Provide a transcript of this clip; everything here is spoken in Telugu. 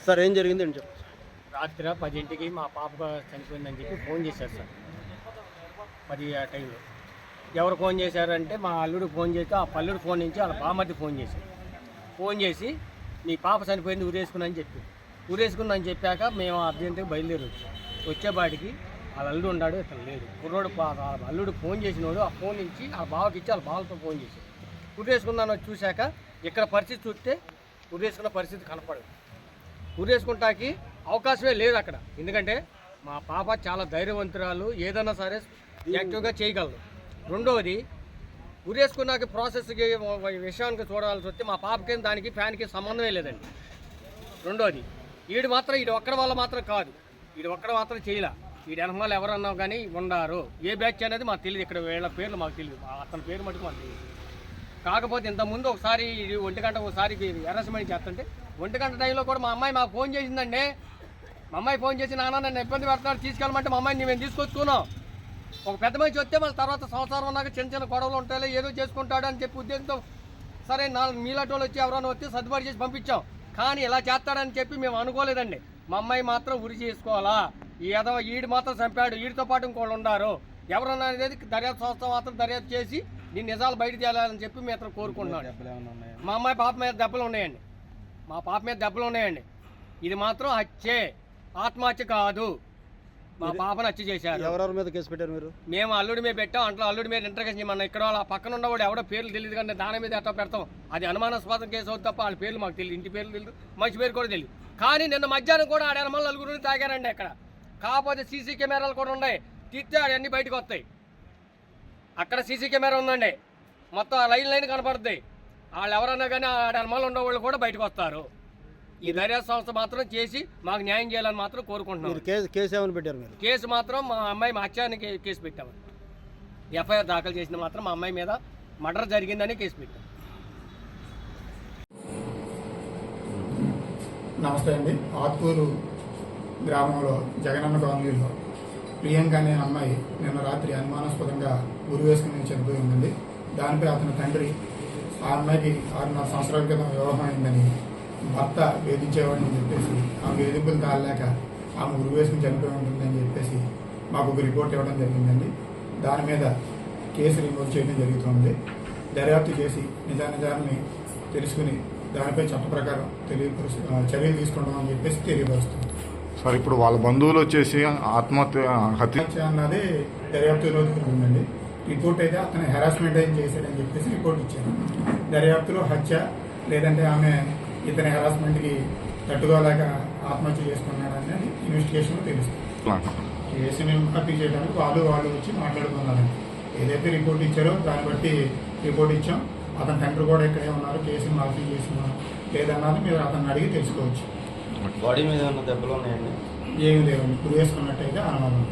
సార్ ఏం జరిగింది అని చెప్పు. రాత్రి 10ంటికి మా పాప చనిపోయిందని చెప్పి ఫోన్ చేశారు సార్. 10 ఆ టైంలో ఎవరు ఫోన్ చేశారంటే మా అల్లుడు ఫోన్ చేస్తే ఆ పల్లుడు ఫోన్ నుంచి వాళ్ళ బామ్మర్ది ఫోన్ చేశారు. ఫోన్ చేసి నీ పాప చనిపోయింది ఊరేసుకుని చెప్పి ఊరేసుకుందని చెప్పాక మేము అర్జెంటుగా బయలుదేరి వచ్చేపాటికి వాళ్ళ అల్లుడు ఉన్నాడు, ఇతను లేడు. కుర్రోడు అల్లుడు ఫోన్ చేసినోడు ఆ ఫోన్ నుంచి ఆ బావకి ఇచ్చి వాళ్ళ బావలతో ఫోన్ చేశాడు. ఊరేసుకుందాను చూశాక ఇక్కడ పరిస్థితి చూస్తే ఊరేసుకున్న పరిస్థితి కనపడదు. ఊరేసుకుంటాకి అవకాశమే లేదు అక్కడ. ఎందుకంటే మా పాప చాలా ధైర్యవంతురాలు, ఏదైనా సరే యాక్టివ్గా చేయగలదు. రెండవది ఊరేసుకున్నాక ప్రాసెస్కి విషయానికి చూడాల్సి వస్తే మా పాపకి దానికి ఫ్యాన్కి సంబంధమే లేదండి. రెండోది ఈడు ఒక్కడ వల్ల మాత్రం కాదు, ఈడు ఒక్కడ మాత్రం చేయలే. ఈడు వెనకాల ఎవరన్నా కానీ ఉండారు. ఏ బ్యాచ్ అనేది మాకు తెలియదు, ఇక్కడ వీళ్ళ పేర్లు మాకు తెలియదు, అతని పేరు మటుకు మాకు తెలియదు. కాకపోతే ఇంతకుముందు ఒకసారి 1 గంట ఒకసారి హెరాస్మెంట్ చేస్తుంటే 1 గంట టైంలో కూడా మా అమ్మాయి మాకు ఫోన్ చేసిందండి. మా అమ్మాయి ఫోన్ చేసి నాన్న నన్ను ఇబ్బంది పెడుతున్నాడు తీసుకెళ్ళమంటే మా అమ్మాయిని మేము తీసుకొచ్చుకున్నాం. ఒక పెద్ద మనిషి వస్తే మళ్ళీ తర్వాత సంవత్సరం ఉన్నాక చిన్న గొడవలు ఉంటాయి, ఏదో చేసుకుంటాడు అని చెప్పి ఉద్దేశంతో సరే మీలాంటి వాళ్ళు వచ్చి ఎవరైనా వస్తే సర్దుబాటు చేసి పంపించాం. కానీ ఇలా చేస్తాడని చెప్పి మేము అనుకోలేదండి. మా అమ్మాయి మాత్రం ఉరి చేసుకోవాలా, ఈడు మాత్రం చంపాడు, వీడితో పాటు ఇంకోళ్ళు ఉన్నారు ఎవరన్నా అనేది దర్యాప్తు సంస్థ మాత్రం దర్యాప్తు చేసి దీని నిజాలు బయట తేలాలని చెప్పి మేము అతను కోరుకుంటున్నాడు. మా అమ్మాయి పాప మీద దెబ్బలు ఉన్నాయండి, మా పాప మీద దెబ్బలు ఉన్నాయండి. ఇది మాత్రం హత్యే, ఆత్మహత్య కాదు. మా పాపను హత్య చేశారు. ఎవరెవరి మీద కేసు పెట్టారు మీరు? మేము అల్లుడి మీద పెట్టాం. అంట్లో అల్లుడి మీద ఇంటర్గేషన్ చేయమన్నా. ఇక్కడ వాళ్ళ పక్కన ఉన్నవాడు ఎవడో పేర్లు తెలియదు కానీ దాని మీద ఎట్లా పెడతాం, అది అనుమానాస్పదం కేసు అవుతుంది తప్ప వాళ్ళ పేర్లు మాకు తెలియదు, ఇంటి పేర్లు తెలియదు, మనిషి పేరు కూడా తెలియదు. కానీ నిన్న మధ్యాహ్నం కూడా ఆడెనమల్ 4 తాగారండి అక్కడ. కాకపోతే సీసీ కెమెరాలు కూడా ఉన్నాయి, తీస్తే అవన్నీ బయటకు వస్తాయి. అక్కడ సీసీ కెమెరా ఉందండి, మొత్తం ఆ లైన్ కనపడుతుంది. వాళ్ళు ఎవరన్నా కానీ ఆడెనమల్ ఉన్నవాళ్ళు కూడా బయటకు వస్తారు. ఈ దర్యాప్తు సంస్థ మాత్రం చేసి మాకు న్యాయం చేయాలని మాత్రం కోరుకుంటున్నాం. కేసు ఏమని పెట్టారు మీరు? కేసు మాత్రం మా అమ్మాయి హత్యానికి కేసు పెట్టాము. ఎఫ్ఐఆర్ దాఖలు చేసిన మాత్రం మా అమ్మాయి మీద మర్డర్ జరిగిందని కేసు పెట్టాం. నమస్తే అండి. ఆత్కూరు గ్రామంలో జగనన్న కాలనీలో ప్రియాంక అనే అమ్మాయి నిన్న రాత్రి అనుమానాస్పదంగా ఉరి వేసుకుని చనిపోయి ఉందండి. దానిపై అతని తండ్రి ఆ అమ్మాయికి 6.5 సంవత్సరాల క్రితం వివాహం అయిందని భర్త వేధించేవాడని చెప్పేసి ఆ వేధింపులు తాళలేక ఆమె ఉరి వేసుకుని చనిపోయి ఉంటుందని చెప్పేసి మాకు ఒక రిపోర్ట్ ఇవ్వడం జరిగిందండి. దాని మీద కేసు రిపోర్ట్ చేయడం జరుగుతుంది. దర్యాప్తు చేసి నిజానిజాన్ని తెలుసుకుని దానిపై చట్ట ప్రకారం చర్యలు తీసుకుంటాం అని చెప్పేసి తెలియపరుస్తుంది. సార్ ఇప్పుడు వాళ్ళ బంధువులు వచ్చేసి హత్య అన్నది దర్యాప్తులో ఉందండి. రిపోర్ట్ అయితే అతను హెరాస్మెంట్ ఏం చేశాడని చెప్పేసి రిపోర్ట్ ఇచ్చారు. దర్యాప్తులో హత్య లేదంటే ఆమె ఇతని హెరాస్మెంట్కి తట్టుకోలేక ఆత్మహత్య చేసుకున్నాడు అనేది ఇన్వెస్టిగేషన్లో తెలుస్తుంది. కేసుని భర్తీ చేయడానికి వాళ్ళు వచ్చి మాట్లాడుకున్నారండి. ఏదైతే రిపోర్ట్ ఇచ్చారో దాన్ని బట్టి రిపోర్ట్ ఇచ్చాం. అతని తండ్రి కూడా ఇక్కడే ఉన్నారు, కేసుని మాఫీ చేస్తున్నారు లేదన్నది మీరు అతన్ని అడిగి తెలుసుకోవచ్చు. బాడీ మీద ఉన్న దెబ్బలు ఉన్నాయండి? ఏమి లేవండి, ఇప్పుడు వేసుకున్నట్టయితే అనుమానం.